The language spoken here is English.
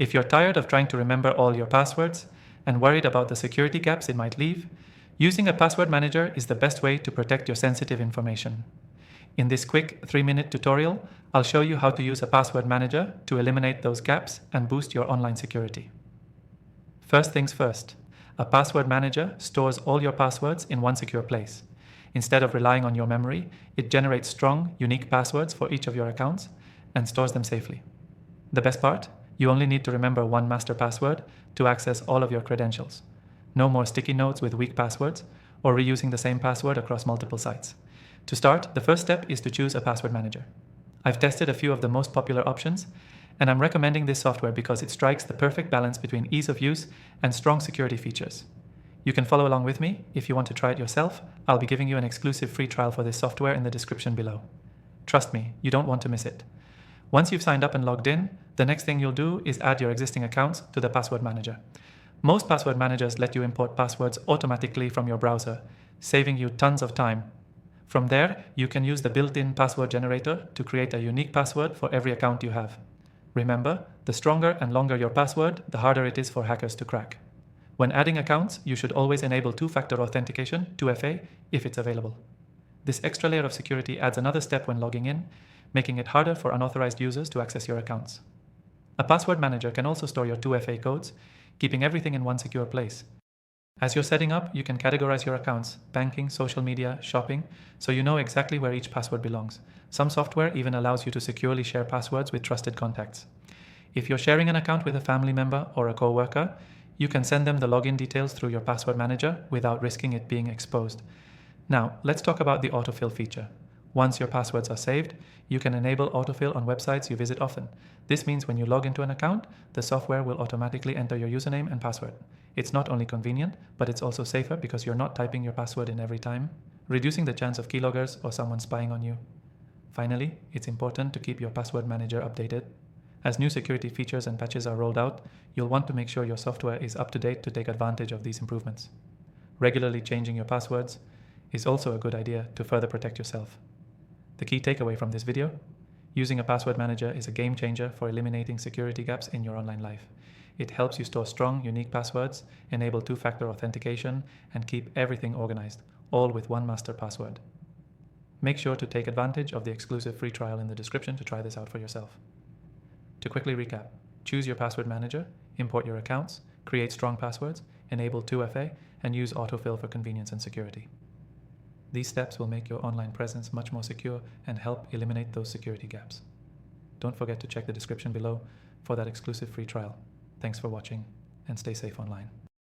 If you're tired of trying to remember all your passwords and worried about the security gaps it might leave, using a password manager is the best way to protect your sensitive information. In this quick 3-minute tutorial, I'll show you how to use a password manager to eliminate those gaps and boost your online security. First things first, a password manager stores all your passwords in one secure place. Instead of relying on your memory, it generates strong, unique passwords for each of your accounts and stores them safely. The best part? You only need to remember one master password to access all of your credentials. No more sticky notes with weak passwords or reusing the same password across multiple sites. To start, the first step is to choose a password manager. I've tested a few of the most popular options, and I'm recommending this software because it strikes the perfect balance between ease of use and strong security features. You can follow along with me. If you want to try it yourself, I'll be giving you an exclusive free trial for this software in the description below. Trust me, you don't want to miss it. Once you've signed up and logged in, the next thing you'll do is add your existing accounts to the password manager. Most password managers let you import passwords automatically from your browser, saving you tons of time. From there, you can use the built-in password generator to create a unique password for every account you have. Remember, the stronger and longer your password, the harder it is for hackers to crack. When adding accounts, you should always enable two-factor authentication, 2FA, if it's available. This extra layer of security adds another step when logging in, making it harder for unauthorized users to access your accounts. A password manager can also store your 2FA codes, keeping everything in one secure place. As you're setting up, you can categorize your accounts, banking, social media, shopping, so you know exactly where each password belongs. Some software even allows you to securely share passwords with trusted contacts. If you're sharing an account with a family member or a coworker, you can send them the login details through your password manager without risking it being exposed. Now, let's talk about the autofill feature. Once your passwords are saved, you can enable autofill on websites you visit often. This means when you log into an account, the software will automatically enter your username and password. It's not only convenient, but it's also safer because you're not typing your password in every time, reducing the chance of keyloggers or someone spying on you. Finally, it's important to keep your password manager updated. As new security features and patches are rolled out, you'll want to make sure your software is up to date to take advantage of these improvements. Regularly changing your passwords is also a good idea to further protect yourself. The key takeaway from this video: using a password manager is a game changer for eliminating security gaps in your online life. It helps you store strong, unique passwords, enable two-factor authentication, and keep everything organized, all with one master password. Make sure to take advantage of the exclusive free trial in the description to try this out for yourself. To quickly recap, choose your password manager, import your accounts, create strong passwords, enable 2FA, and use autofill for convenience and security. These steps will make your online presence much more secure and help eliminate those security gaps. Don't forget to check the description below for that exclusive free trial. Thanks for watching, and stay safe online.